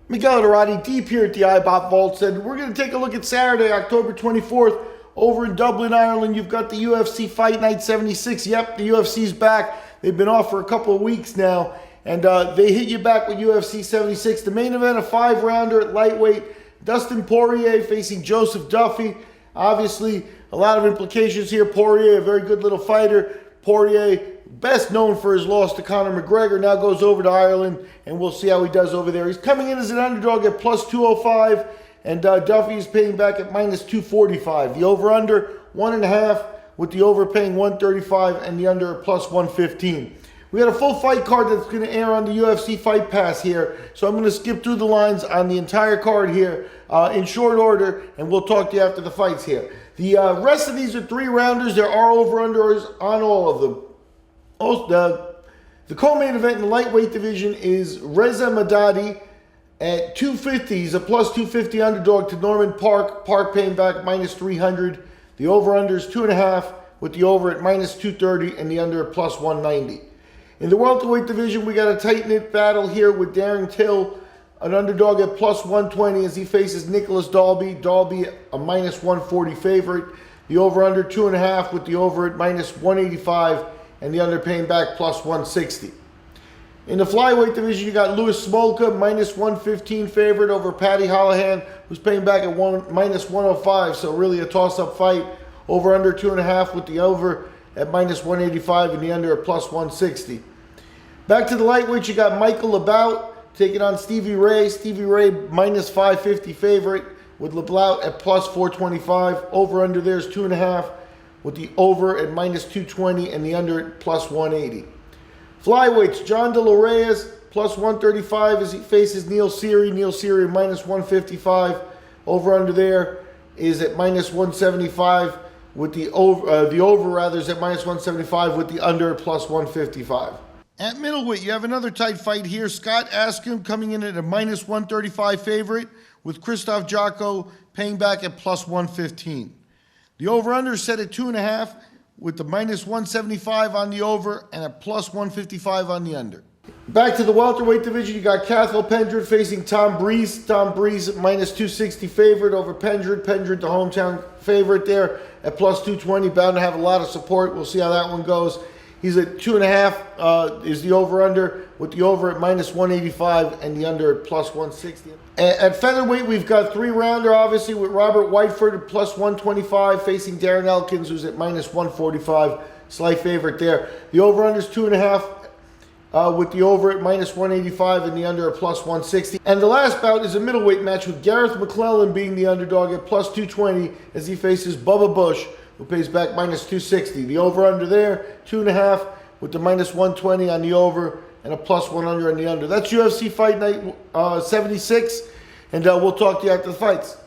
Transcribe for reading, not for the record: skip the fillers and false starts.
Miguel Dorati, deep here at the IBOT Vaults, and we're going to take a look at Saturday, October 24th, over in Dublin, Ireland. You've got the UFC Fight Night 76. Yep, the UFC's back. They've been off for a couple of weeks now, and they hit you back with UFC 76. The main event, a 5-rounder at lightweight. Dustin Poirier facing Joseph Duffy. Obviously, a lot of implications here. Poirier, a very good little fighter. Poirier, best known for his loss to Conor McGregor, now goes over to Ireland, and we'll see how he does over there. He's coming in as an underdog at plus 205, and Duffy is paying back at minus 245. The over-under, 1.5, with the over paying 135 and the under plus 115. We got a full fight card that's going to air on the UFC Fight Pass here, so I'm going to skip through the lines on the entire card here in short order, and we'll talk to you after the fights here. The rest of these are 3-rounders. There are over-unders on all of them. The co-main event in the lightweight division is Reza Madadi at 250. He's a plus 250 underdog to Norman Park. Park paying back minus 300. The over-under is 2.5, with the over at minus 230 and the under at plus 190. In the welterweight division, we got a tight-knit battle here with Darren Till, an underdog at plus 120 as he faces Nicholas Dalby. Dalby, a minus 140 favorite. The over-under 2.5, with the over at minus 185 and the under paying back plus 160. In the flyweight division, you got Louis Smolka, minus 115 favorite over Paddy Holohan, who's paying back at minus 105, so really a toss-up fight. Over-under 2.5, with the over at minus 185 and the under at plus 160. Back to the lightweight, you got Michael Labout taking on Stevie Ray. Stevie Ray, minus 550 favorite, with Labout at plus 425. Over-under there's 2.5, with the over at minus 220 and the under at plus 180. Flyweights, John De La Reyes, plus 135 as he faces Neil Seery. Neil Seery, minus 155. Over-under there is at minus 175, with the over is at minus 175, with the under at plus 155. At middleweight, you have another tight fight here. Scott Askham coming in at a minus 135 favorite, with Christoph Jocko paying back at plus 115. The over-under is set at 2.5, with the minus 175 on the over and a plus 155 on the under. Back to the welterweight division, you got Cathal Pendred facing Tom Breese. Tom Breese at minus 260 favorite over Pendred. Pendred, the hometown favorite there at plus 220, bound to have a lot of support. We'll see how that one goes. He's at 2.5 is the over-under, with the over at minus 185 and the under at plus 160. At featherweight, we've got 3-rounder, obviously, with Robert Whiteford at plus 125 facing Darren Elkins, who's at minus 145. Slight favorite there. The over-under is 2.5, with the over at minus 185 and the under at plus 160. And the last bout is a middleweight match with Gareth McClellan being the underdog at plus 220 as he faces Bubba Bush, who pays back minus 260. The over-under there, 2.5, with the minus 120 on the over and a plus 100 on the under. That's UFC Fight Night 76, and we'll talk to you after the fights.